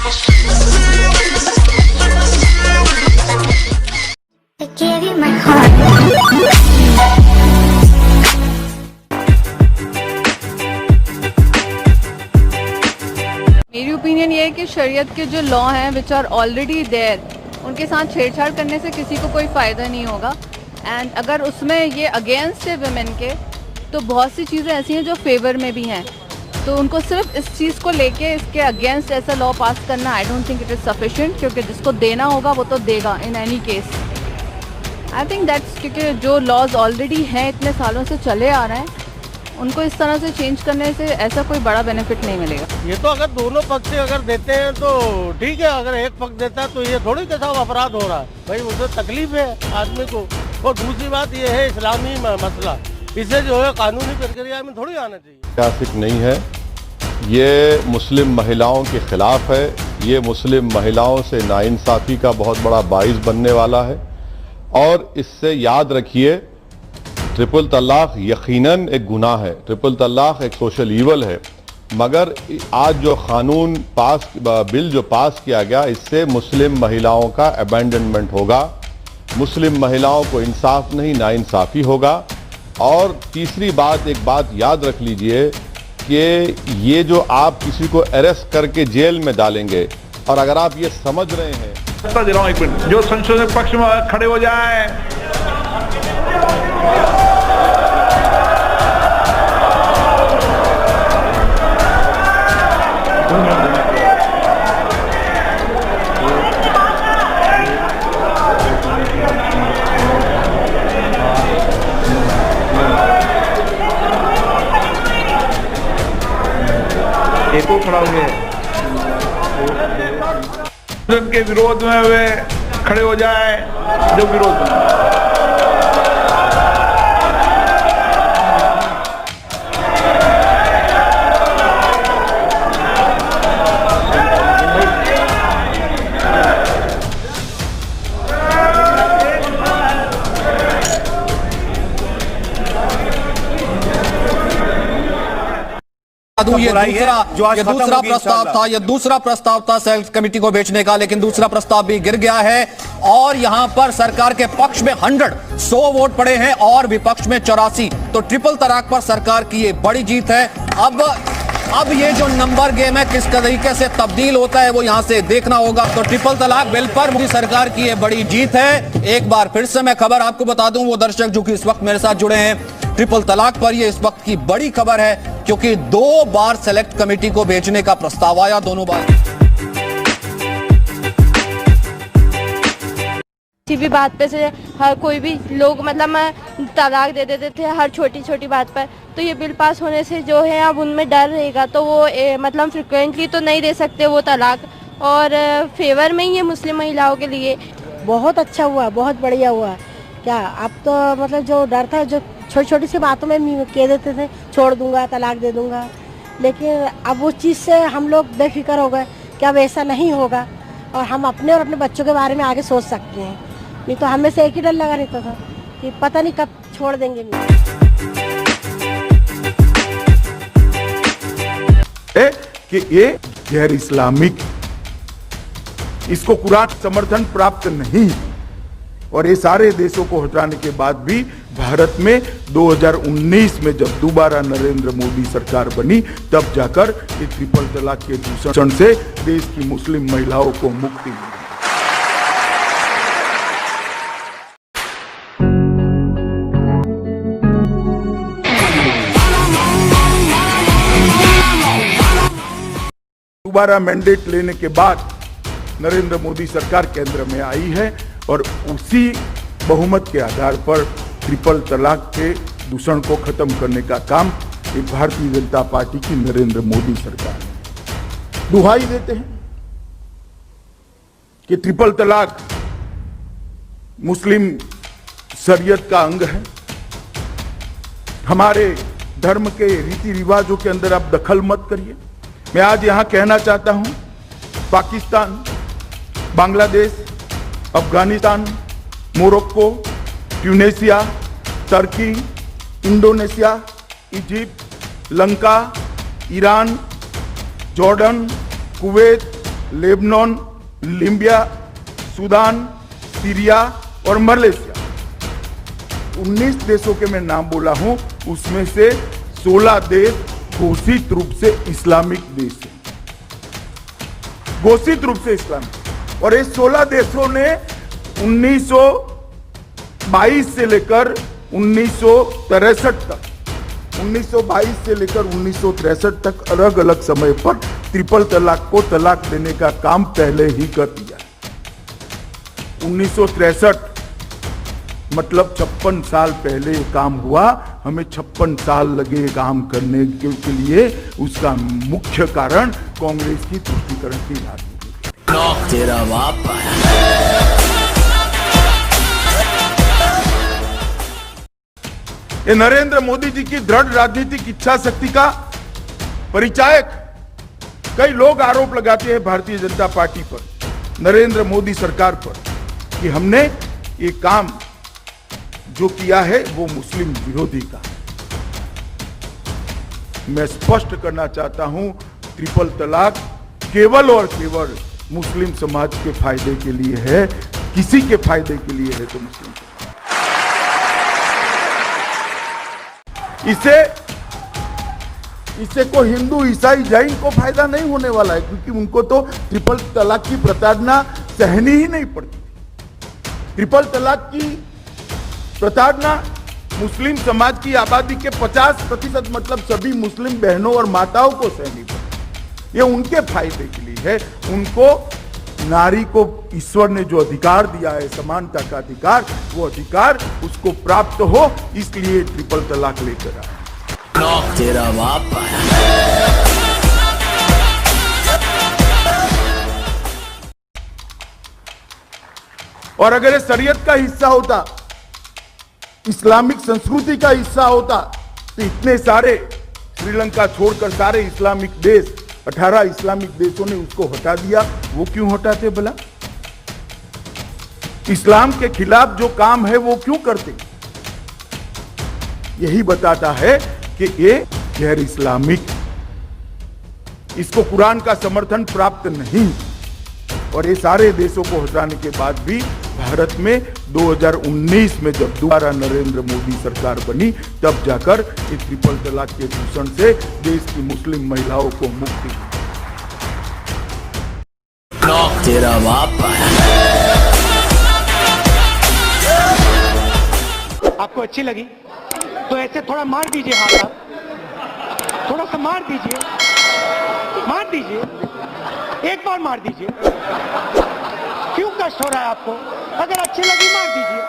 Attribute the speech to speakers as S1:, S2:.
S1: I gave you my heart.
S2: मेरी opinion ये है कि शरीयत के जो लॉ हैं विच आर ऑलरेडी देयर, उनके साथ छेड़छाड़ करने से किसी को कोई फ़ायदा नहीं होगा। एंड अगर उसमें ये अगेंस्ट है वुमेन के, तो बहुत सी चीज़ें ऐसी हैं जो फेवर में भी हैं। तो उनको सिर्फ इस चीज़ को लेके इसके अगेंस्ट ऐसा लॉ पास करना, I don't think it is sufficient, क्योंकि जिसको देना होगा वो तो देगा in any case. I think that's, क्योंकि जो लॉज ऑलरेडी हैं इतने सालों से चले आ रहे हैं, उनको इस तरह से चेंज करने से ऐसा कोई बड़ा बेनिफिट नहीं मिलेगा।
S3: ये तो अगर दोनों पक्ष से अगर देते हैं तो ठीक है, अगर एक पक्ष देता है तो ये थोड़ी के साथ अपराध हो रहा है। भाई उसे तकलीफ है आदमी को। और दूसरी बात ये है इस्लामी मसला, इसे जो है कानूनी प्रक्रिया में थोड़ी आना चाहिए।
S4: ऐतिहासिक नहीं है, ये मुस्लिम महिलाओं के खिलाफ है, ये मुस्लिम महिलाओं से नाइंसाफ़ी का बहुत बड़ा बाइस बनने वाला है। और इससे याद रखिए, ट्रिपल तलाक यकीनन एक गुनाह है, ट्रिपल तलाक एक सोशल ईवल है, मगर आज जो कानून बिल जो पास किया गया, इससे मुस्लिम महिलाओं का अबैंडनमेंट होगा, मुस्लिम महिलाओं को इंसाफ नहीं नाइंसाफ़ी होगा। और तीसरी बात, एक बात याद रख लीजिए कि ये जो आप किसी को अरेस्ट करके जेल में डालेंगे, और अगर आप ये समझ रहे हैं,
S5: दे रहा हूं एक मिनट, जो संशोधन पक्ष में खड़े हो जाए। एको खड़ा हो गया के विरोध में वे खड़े हो जाए जो विरोध में।
S6: ये दूसरा प्रस्ताव था सेल्फ कमेटी को भेजने का, लेकिन दूसरा प्रस्ताव भी गिर गया है। और यहां पर सरकार के पक्ष में 100 वोट पड़े हैं और विपक्ष में 84। तो ट्रिपल तलाक पर सरकार की ये बड़ी जीत है। अब ये जो नंबर गेम है किस तरीके से तब्दील होता है वो यहां से देखना होगा। तो ट्रिपल तलाक बिल पर मोदी सरकार की ये बड़ी जीत है। एक बार फिर से मैं खबर आपको बता दूं, वो दर्शक जो कि इस वक्त मेरे साथ जुड़े हैं, ट्रिपल तलाक पर ये इस वक्त की बड़ी खबर है, क्योंकि 2 बार सेलेक्ट कमेटी को भेजने का प्रस्ताव आया, दोनों बार।
S7: किसी भी बात पे से हर कोई भी लोग मतलब तलाक दे देते थे हर छोटी छोटी बात पर। तो ये बिल पास होने से जो है अब उनमें डर रहेगा, तो वो मतलब फ्रिक्वेंटली तो नहीं दे सकते वो तलाक, और फेवर में ही है मुस्लिम महिलाओं के लिए।
S8: बहुत अच्छा हुआ, बहुत बढ़िया हुआ। क्या अब तो मतलब जो डर था, जो छोटी छोटी सी बातों में कह देते थे छोड़ दूंगा, तलाक दे दूंगा, लेकिन अब उस चीज़ से हम लोग बेफिक्र हो गए कि अब ऐसा नहीं होगा, और हम अपने और अपने बच्चों के बारे में आगे सोच सकते हैं। नहीं तो हमें से एक ही डर लगा रहता था कि पता नहीं कब छोड़ देंगे।
S9: कि ये गैर इस्लामिक, इसको कुरान समर्थन प्राप्त नहीं, और ये सारे देशों को हटाने के बाद भी भारत में 2019 में जब दोबारा नरेंद्र मोदी सरकार बनी, तब जाकर ये ट्रिपल तलाक के दूषण से देश की मुस्लिम महिलाओं को मुक्ति मिली। दोबारा मैंडेट लेने के बाद नरेंद्र मोदी सरकार केंद्र में आई है, और उसी बहुमत के आधार पर ट्रिपल तलाक के दूषण को खत्म करने का काम ये भारतीय जनता पार्टी की नरेंद्र मोदी सरकार है। दुहाई देते हैं कि ट्रिपल तलाक मुस्लिम शरीयत का अंग है, हमारे धर्म के रीति रिवाजों के अंदर आप दखल मत करिए। मैं आज यहां कहना चाहता हूं, पाकिस्तान, बांग्लादेश, अफगानिस्तान, मोरक्को, ट्यूनेशिया, तुर्की, Indonesia, Egypt, Lanka, Iran, Jordan, Kuwait, Lebanon, Libya, Sudan, Syria और मलेशिया। 19 देशों के मैं नाम बोला हूं, उसमें से 16 देश घोषित रूप से इस्लामिक देश हैं, घोषित रूप से इस्लामिक। और ये 16 देशों ने 1922 से लेकर 1963 तक, 1922 से लेकर 1963 तक अलग अलग समय पर ट्रिपल तलाक को तलाक देने का काम पहले ही कर दिया। 1963 मतलब 56 साल पहले ये काम हुआ। हमें 56 साल लगे काम करने के लिए। उसका मुख्य कारण कांग्रेस की तुष्टीकरण की राजनीति।
S6: तेरा बाप
S9: ये नरेंद्र मोदी जी की दृढ़ राजनीतिक इच्छा शक्ति का परिचायक। कई लोग आरोप लगाते हैं भारतीय जनता पार्टी पर, नरेंद्र मोदी सरकार पर, कि हमने ये काम जो किया है वो मुस्लिम विरोधी का। मैं स्पष्ट करना चाहता हूं, ट्रिपल तलाक केवल और केवल मुस्लिम समाज के फायदे के लिए है। किसी के फायदे के लिए है तो मुस्लिम। इससे कोई हिंदू, ईसाई, जैन को फायदा नहीं होने वाला है, क्योंकि उनको तो ट्रिपल तलाक की प्रताड़ना सहनी ही नहीं पड़ती। ट्रिपल तलाक की प्रताड़ना मुस्लिम समाज की आबादी के 50% मतलब सभी मुस्लिम बहनों और माताओं को सहनी पड़ती। ये उनके फायदे के लिए है। उनको, नारी को ईश्वर ने जो अधिकार दिया है, समानता का अधिकार, वो अधिकार उसको प्राप्त हो, इसलिए ट्रिपल तलाक लेकर आए।
S6: तेरा बाप
S9: और अगर ये शरीयत का हिस्सा होता, इस्लामिक संस्कृति का हिस्सा होता, तो इतने सारे, श्रीलंका छोड़कर सारे इस्लामिक देश, 18 इस्लामिक देशों ने उसको हटा दिया। वो क्यों हटाते भला? इस्लाम के खिलाफ जो काम है वो क्यों करते? यही बताता है कि ये गैर इस्लामिक, इसको कुरान का समर्थन प्राप्त नहीं। और ये सारे देशों को हटाने के बाद भी भारत में 2019 में जब दोबारा नरेंद्र मोदी सरकार बनी, तब जाकर इस ट्रिपल तलाक के दूषण से देश की मुस्लिम महिलाओं को मुक्ति मिली।
S6: तेरा बाप
S10: आपको अच्छी लगी तो ऐसे थोड़ा मार दीजिए हाथ, आप थोड़ा सा मार दीजिए, मार दीजिए, एक बार मार दीजिए। क्यों कष्ट हो रहा है आपको? अगर अच्छी लगी मार दीजिए।